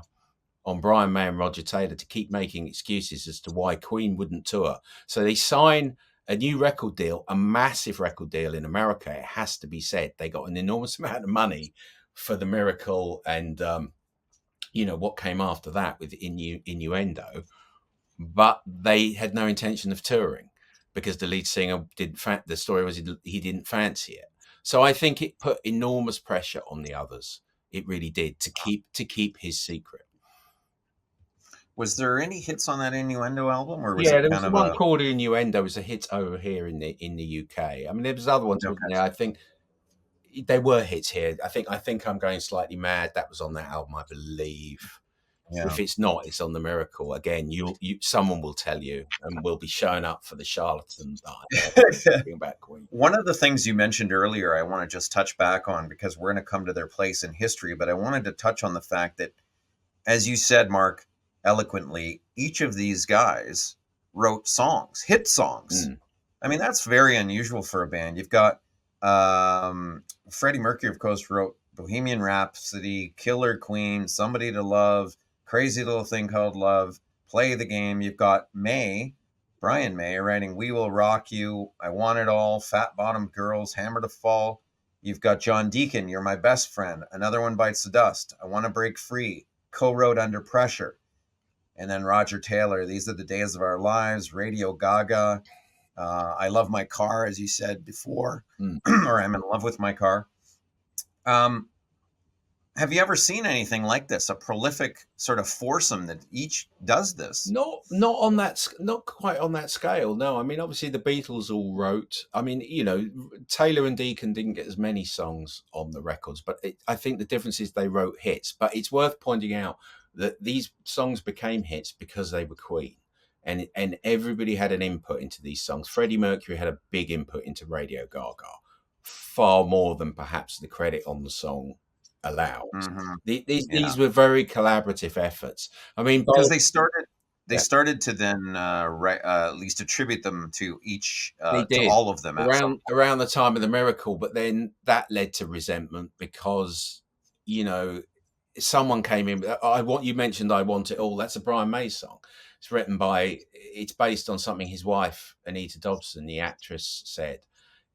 on Brian May and Roger Taylor to keep making excuses as to why Queen wouldn't tour. So they sign a new record deal, a massive record deal in America. It has to be said. They got an enormous amount of money for the Miracle and, what came after that with Innuendo. But they had no intention of touring because the lead singer the story was he didn't fancy it. So I think it put enormous pressure on the others. It really did to keep his secret. Was there any hits on that Innuendo album, or was there it was kind of one called Innuendo was a hit over here in the UK. I mean, there was other ones. Okay. I think they were hits here. I think I'm Going Slightly Mad. That was on that album, I believe. Yeah. If it's not, it's on the Miracle. Again, someone will tell you, and we'll be showing up for the charlatan. About Queen. One of the things you mentioned earlier, I want to just touch back on because we're going to come to their place in history. But I wanted to touch on the fact that, as you said, Mark, eloquently, each of these guys wrote songs, hit songs. I mean, that's very unusual for a band. You've got Freddie Mercury, of course, wrote Bohemian Rhapsody, Killer Queen, Somebody to Love, Crazy Little Thing Called Love, Play the Game. You've got Brian May, writing We Will Rock You, I Want It All, Fat Bottomed Girls, Hammer to Fall. You've got John Deacon, You're My Best Friend, Another One Bites the Dust, I Want to Break Free, co-wrote Under Pressure. And then Roger Taylor, These Are the Days of Our Lives, Radio Gaga, I Love My Car, as you said before, or I'm in love with my car. Have you ever seen anything like this? A prolific sort of foursome that each does this? Not quite on that scale. No, I mean, obviously the Beatles all wrote. I mean, Taylor and Deacon didn't get as many songs on the records, but I think the difference is they wrote hits. But it's worth pointing out that these songs became hits because they were Queen, and everybody had an input into these songs. Freddie Mercury had a big input into Radio Gaga, far more than perhaps the credit on the song allows. Hmm. These were very collaborative efforts. I mean, Because they yeah, started to then at least attribute them to each they to did all of them at some point. around the time of the miracle, but then that led to resentment because, you know, someone came in. You mentioned I Want It All. That's a Brian May song. It's based on something his wife Anita Dobson, the actress, said.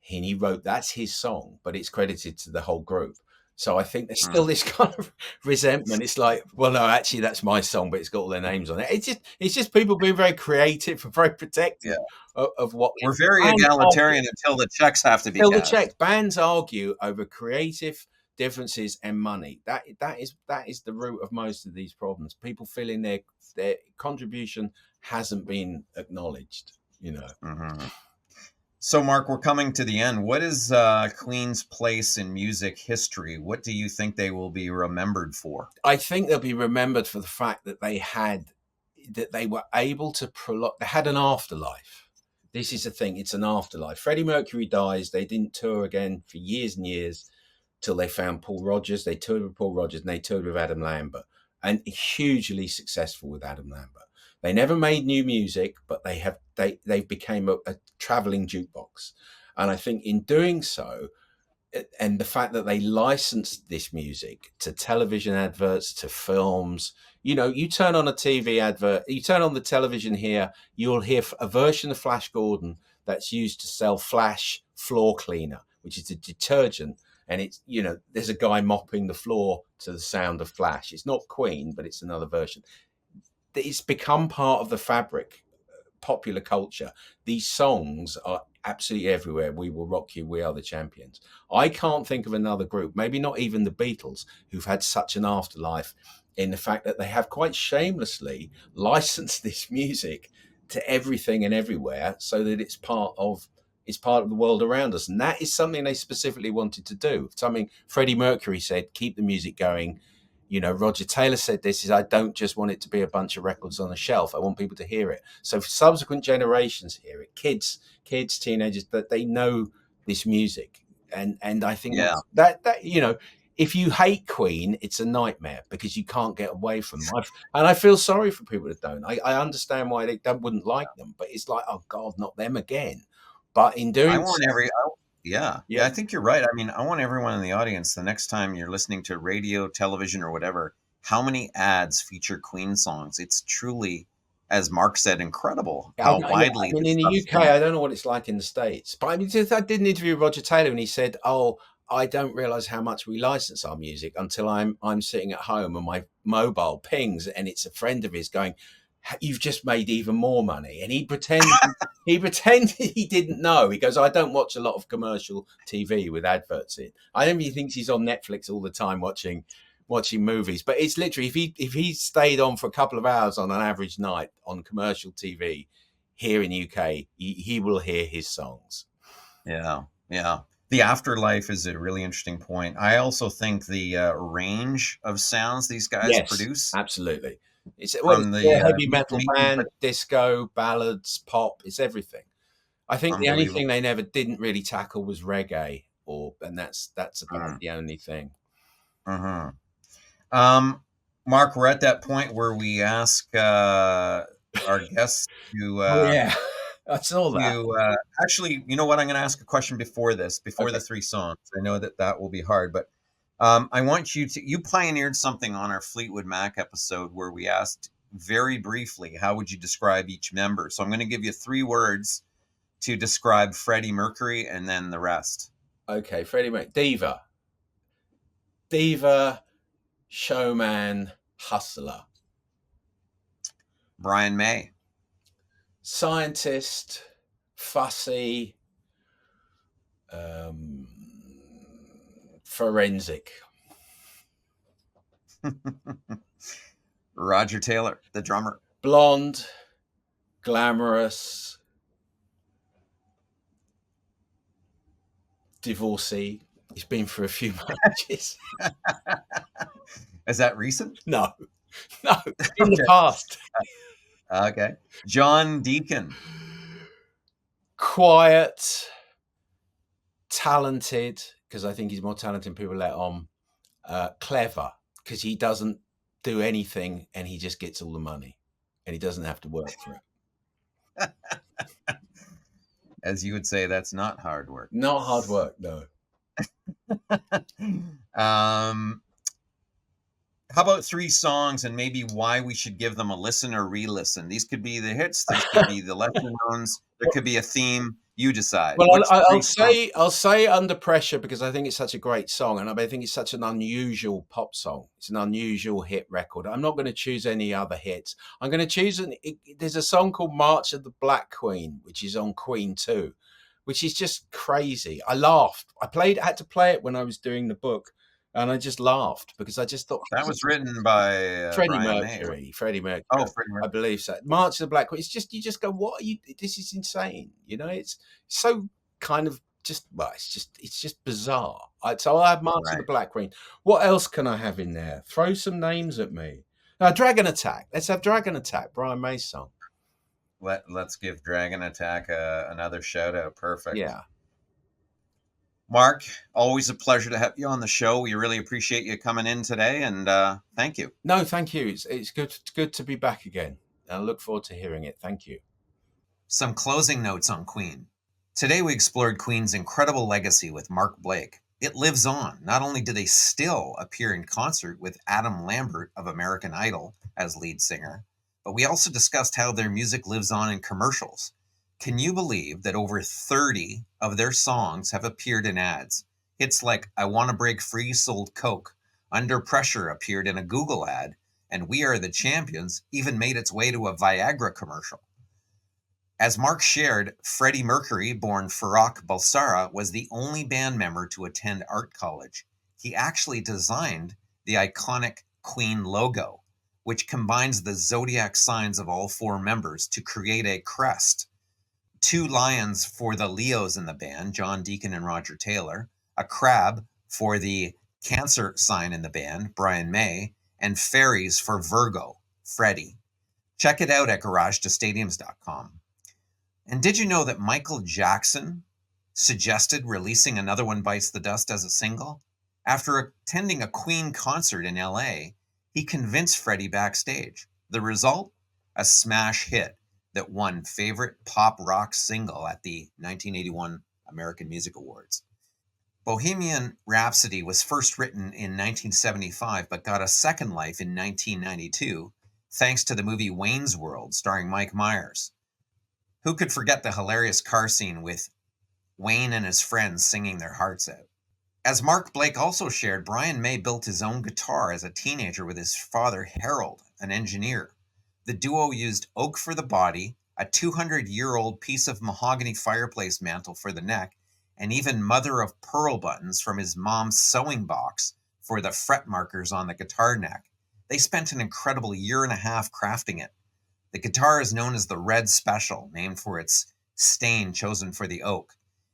And he wrote, that's his song, but it's credited to the whole group. So I think there's still this kind of resentment. It's like, well, no, actually, that's my song, but it's got all their names on it. It's just people being very creative and very protective of what We're very bands argue. egalitarian until the checks have to be Till the cashed. check. Bands argue over creative differences and money. That is the root of most of these problems. People feeling their contribution hasn't been acknowledged. You know. Hmm. So, Mark, we're coming to the end. What is Queen's place in music history? What do you think they will be remembered for? I think they'll be remembered for the fact that they were able to prolong. They had an afterlife. This is the thing. It's an afterlife. Freddie Mercury dies. They didn't tour again for years and years till they found Paul Rodgers. They toured with Paul Rodgers and they toured with Adam Lambert, and hugely successful with Adam Lambert. They never made new music, but they became a traveling jukebox. And I think in doing so, and the fact that they licensed this music to television adverts, to films, you turn on a TV advert, you turn on the television here, you'll hear a version of Flash Gordon that's used to sell Flash floor cleaner, which is a detergent. And it's, there's a guy mopping the floor to the sound of Flash. It's not Queen, but it's another version. It's become part of the fabric, popular culture. These songs are absolutely everywhere. We Will Rock You, We Are the Champions. I can't think of another group, maybe not even the Beatles, who've had such an afterlife in the fact that they have quite shamelessly licensed this music to everything and everywhere so that it's part of the world around us. And that is something they specifically wanted to do. Something Freddie Mercury said, keep the music going. Roger Taylor said this, I don't just want it to be a bunch of records on a shelf. I want people to hear it. So subsequent generations hear it, kids, teenagers, that they know this music. And I think that if you hate Queen, it's a nightmare because you can't get away from them. And I feel sorry for people that don't. I understand why they wouldn't like them, but it's like, oh God, not them again. But in doing I think you're right. I mean, I want everyone in the audience, the next time you're listening to radio, television, or whatever, how many ads feature Queen songs? It's truly, as Mark said, incredible how widely in this the stuff's UK, been. I don't know what it's like in the States, but I mean, I did an interview with Roger Taylor, and he said, "Oh, I don't realize how much we license our music until I'm sitting at home and my mobile pings, and it's a friend of his going, 'You've just made even more money,' and he pretended he didn't know. He goes, 'I don't watch a lot of commercial TV with adverts in. I don't even think he's on Netflix all the time watching movies, but it's literally if he stayed on for a couple of hours on an average night on commercial TV here in UK, he will hear his songs. Yeah. The Afterlife is a really interesting point. I also think the range of sounds these guys produce Absolutely. It's from a the heavy metal band, disco, ballads, pop. It's everything. I think the only thing they never didn't really tackle was reggae, and that's about the only thing. Mark, we're at that point where we ask our guests to. I saw that. Actually, you know what? I'm going to ask a question before the three songs. I know that will be hard, but I want you pioneered something on our Fleetwood Mac episode where we asked very briefly, how would you describe each member? So I'm going to give you 3 words to describe Freddie Mercury and then the rest. Okay, Freddie Mercury. Diva, showman, hustler. Brian May. Scientist, fussy, forensic. Roger Taylor, the drummer. Blonde, glamorous, divorcee. He's been for a few marriages. Is that recent? No, in the past. Okay. John Deacon. Quiet, talented, because I think he's more talented than people let on. clever, because he doesn't do anything and he just gets all the money and he doesn't have to work for it. As you would say, that's not hard work. Not hard work, no. How about 3 songs and maybe why we should give them a listen or re-listen? These could be the hits, these could be the lesser knowns, there could be a theme. You decide. Well, Which 3 songs? I'll say Under Pressure, because I think it's such a great song, and I think it's such an unusual pop song. It's an unusual hit record. I'm not going to choose any other hits. I'm going to choose there's a song called March of the Black Queen, which is on Queen 2, which is just crazy. I laughed. Had to play it when I was doing the book, and I just laughed because I just thought That was written by Freddie Brian Mercury. May. Freddie Mercury. Oh, Freddie Mercury. I believe so. March of the Black Queen. It's just, you just go, what are you? This is insane. You know, it's so kind of it's just bizarre. So I'll have March of the Black Queen. What else can I have in there? Throw some names at me. Now, Dragon Attack. Let's have Dragon Attack, Brian May's song. Let's give Dragon Attack another shout out. Perfect. Yeah. Mark, always a pleasure to have you on the show. We really appreciate you coming in today, and thank you. No, thank you. It's good to be back again. I look forward to hearing it. Thank you. Some closing notes on Queen. Today we explored Queen's incredible legacy with Mark Blake. It lives on. Not only do they still appear in concert with Adam Lambert of American Idol as lead singer, but we also discussed how their music lives on in commercials. Can you believe that over 30 of their songs have appeared in ads? Hits like I Wanna Break Free sold Coke, Under Pressure appeared in a Google ad, and We Are the Champions even made its way to a Viagra commercial. As Mark shared, Freddie Mercury, born Farrokh Bulsara, was the only band member to attend art college. He actually designed the iconic Queen logo, which combines the zodiac signs of all 4 members to create a crest. 2 lions for the Leos in the band, John Deacon and Roger Taylor, a crab for the Cancer sign in the band, Brian May, and fairies for Virgo, Freddie. Check it out at garagetostadiums.com. And did you know that Michael Jackson suggested releasing Another One Bites the Dust as a single? After attending a Queen concert in LA, he convinced Freddie backstage. The result? A smash hit that won Favorite Pop Rock Single at the 1981 American Music Awards. Bohemian Rhapsody was first written in 1975 but got a second life in 1992 thanks to the movie Wayne's World starring Mike Myers. Who could forget the hilarious car scene with Wayne and his friends singing their hearts out? As Mark Blake also shared, Brian May built his own guitar as a teenager with his father Harold, an engineer. The duo used oak for the body, a 200-year-old piece of mahogany fireplace mantle for the neck, and even mother-of-pearl buttons from his mom's sewing box for the fret markers on the guitar neck. They spent an incredible 1.5 years crafting it. The guitar is known as the Red Special, named for its stain chosen for the oak.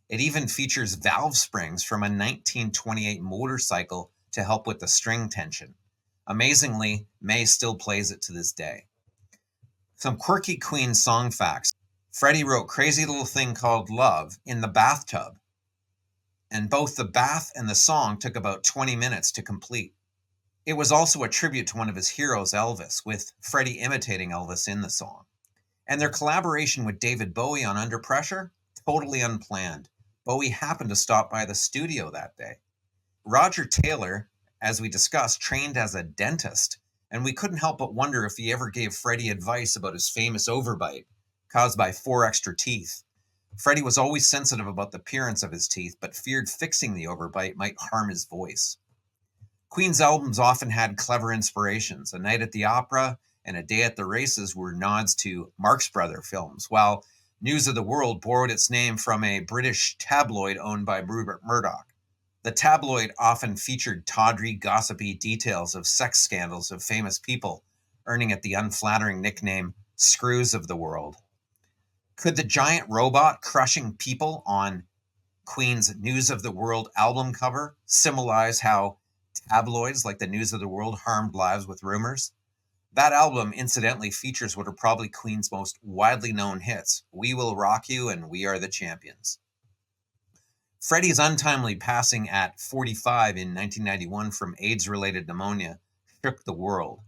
It even features valve springs from a 1928 motorcycle to help with the string tension. Amazingly, May still plays it to this day. Some quirky Queen song facts. Freddie wrote Crazy Little Thing Called Love in the bathtub, and both the bath and the song took about 20 minutes to complete. It was also a tribute to one of his heroes, Elvis, with Freddie imitating Elvis in the song. And their collaboration with David Bowie on Under Pressure? Totally unplanned. Bowie happened to stop by the studio that day. Roger Taylor, as we discussed, trained as a dentist, and we couldn't help but wonder if he ever gave Freddie advice about his famous overbite, caused by 4 extra teeth. Freddie was always sensitive about the appearance of his teeth, but feared fixing the overbite might harm his voice. Queen's albums often had clever inspirations. A Night at the Opera and A Day at the Races were nods to Marx Brothers films, while News of the World borrowed its name from a British tabloid owned by Rupert Murdoch. The tabloid often featured tawdry, gossipy details of sex scandals of famous people, earning it the unflattering nickname Screws of the World. Could the giant robot crushing people on Queen's News of the World album cover symbolize how tabloids like the News of the World harmed lives with rumors? That album, incidentally, features what are probably Queen's most widely known hits, We Will Rock You and We Are the Champions. Freddie's untimely passing at 45 in 1991 from AIDS-related pneumonia shook the world.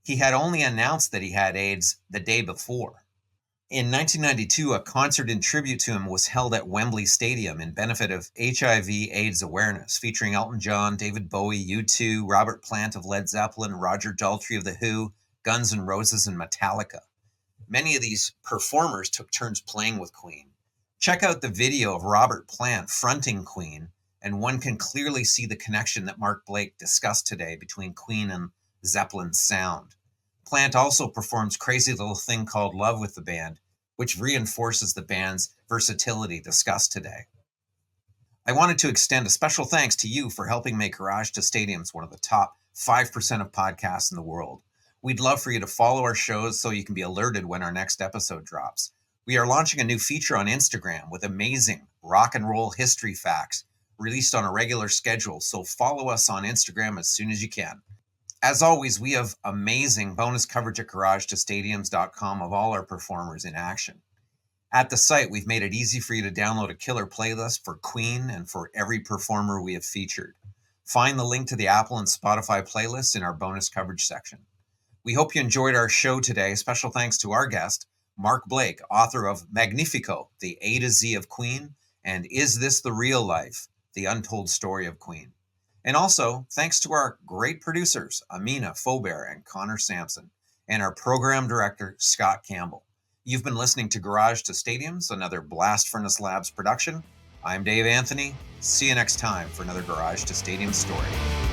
He had only announced that he had AIDS the day before. In 1992, a concert in tribute to him was held at Wembley Stadium in benefit of HIV/AIDS awareness, featuring Elton John, David Bowie, U2, Robert Plant of Led Zeppelin, Roger Daltrey of The Who, Guns N' Roses, and Metallica. Many of these performers took turns playing with Queen. Check out the video of Robert Plant fronting Queen, and one can clearly see the connection that Mark Blake discussed today between Queen and Zeppelin's sound. Plant also performs Crazy Little Thing Called Love with the band, which reinforces the band's versatility discussed today. I wanted to extend a special thanks to you for helping make Garage to Stadiums one of the top 5% of podcasts in the world. We'd love for you to follow our shows so you can be alerted when our next episode drops. We are launching a new feature on Instagram with amazing rock and roll history facts released on a regular schedule, so follow us on Instagram as soon as you can. As always, we have amazing bonus coverage at garagetostadiums.com of all our performers in action. At the site, we've made it easy for you to download a killer playlist for Queen and for every performer we have featured. Find the link to the Apple and Spotify playlists in our bonus coverage section. We hope you enjoyed our show today. Special thanks to our guest, Mark Blake, author of Magnifico, The A to Z of Queen, and Is This the Real Life? The Untold Story of Queen. And also, thanks to our great producers, Amina Faubert and Connor Sampson, and our program director, Scott Campbell. You've been listening to Garage to Stadiums, another Blast Furnace Labs production. I'm Dave Anthony. See you next time for another Garage to Stadium story.